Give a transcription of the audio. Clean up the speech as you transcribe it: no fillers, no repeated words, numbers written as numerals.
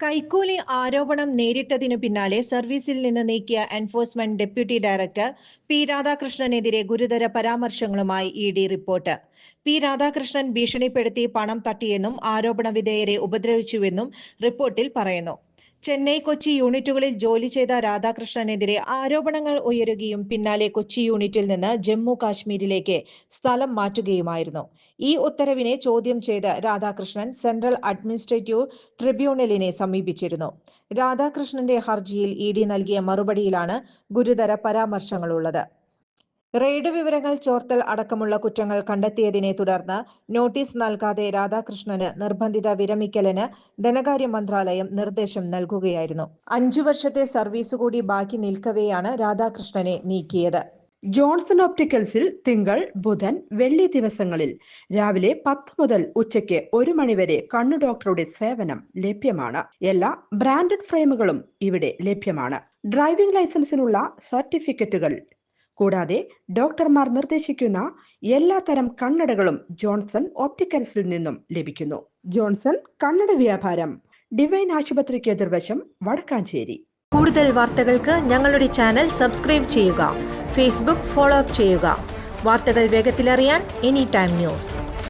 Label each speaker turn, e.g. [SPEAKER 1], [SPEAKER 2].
[SPEAKER 1] കൈക്കൂലി ആരോപണം നേരിട്ടതിനു പിന്നാലെ സർവീസിൽ നിന്ന് നീക്കിയ എൻഫോഴ്സ്മെന്റ് ഡെപ്യൂട്ടി ഡയറക്ടർ പി രാധാകൃഷ്ണനെതിരെ ഗുരുതര പരാമർശങ്ങളുമായി ഇഡി റിപ്പോർട്ട്. പി രാധാകൃഷ്ണൻ ഭീഷണിപ്പെടുത്തി പണം തട്ടിയെന്നും ആരോപണ വിധേയരെ ഉപദ്രവിച്ചുവെന്നും റിപ്പോർട്ടിൽ പറയുന്നു. ചെന്നൈ, കൊച്ചി യൂണിറ്റുകളിൽ ജോലി ചെയ്ത രാധാകൃഷ്ണനെതിരെ ആരോപണങ്ങൾ ഉയരുകയും പിന്നാലെ കൊച്ചി യൂണിറ്റിൽ നിന്ന് ജമ്മു കാശ്മീരിലേക്ക് സ്ഥലം മാറ്റുകയുമായിരുന്നു. ഈ ഉത്തരവിനെ ചോദ്യം ചെയ്ത് രാധാകൃഷ്ണൻ സെൻട്രൽ അഡ്മിനിസ്ട്രേറ്റീവ് ട്രിബ്യൂണലിനെ സമീപിച്ചിരുന്നു. രാധാകൃഷ്ണന്റെ ഹർജിയിൽ ഇഡി നൽകിയ മറുപടിയിലാണ് ഗുരുതര പരാമർശങ്ങളുള്ളത്. റെയ്ഡ് വിവരങ്ങൾ ചോർത്തൽ അടക്കമുള്ള കുറ്റങ്ങൾ കണ്ടെത്തിയതിനെ തുടർന്ന് നോട്ടീസ് നൽകാതെ രാധാകൃഷ്ണന് നിർബന്ധിത വിരമിക്കലിന് ധനകാര്യ മന്ത്രാലയം നിർദ്ദേശം നൽകുകയായിരുന്നു. 5 വർഷത്തെ സർവീസ് കൂടി ബാക്കി നിൽക്കവെയാണ് രാധാകൃഷ്ണനെ നീക്കിയത്.
[SPEAKER 2] ജോൺസൺ ഓപ്റ്റിക്കൽസിൽ തിങ്കൾ, ബുധൻ, വെള്ളി ദിവസങ്ങളിൽ രാവിലെ 10 മുതൽ ഉച്ചയ്ക്ക് 1 മണിവരെ കണ്ണു ഡോക്ടറുടെ സേവനം ലഭ്യമാണ്. എല്ലാ ബ്രാൻഡഡ് ഫ്രെയിമുകളും ഇവിടെ ലഭ്യമാണ്. ഡ്രൈവിംഗ് ലൈസൻസിനുള്ള സർട്ടിഫിക്കറ്റുകൾ കൂടാതെ ഡോക്ടർമാർ നിർദ്ദേശിക്കുന്ന എല്ലാ തരം കണ്ണടകളും ജോൺസൺ ഓപ്റ്റിക്കൽസിൽ നിന്നും ലഭിക്കുന്നു. ജോൺസൺ കണ്ണട വ്യാപാരം, ഡിവൈൻ ആശുപത്രിക്ക് എതിർവശം, വടക്കാഞ്ചേരി.
[SPEAKER 1] കൂടുതൽ വാർത്തകൾക്ക് ഞങ്ങളുടെ ചാനൽ സബ്സ്ക്രൈബ് ചെയ്യുക. ഫേസ്ബുക്ക് ഫോളോ അപ്പ് ചെയ്യുക. വാർത്തകൾ വേഗത്തിലറിയാൻ എനി ടൈം ന്യൂസ്.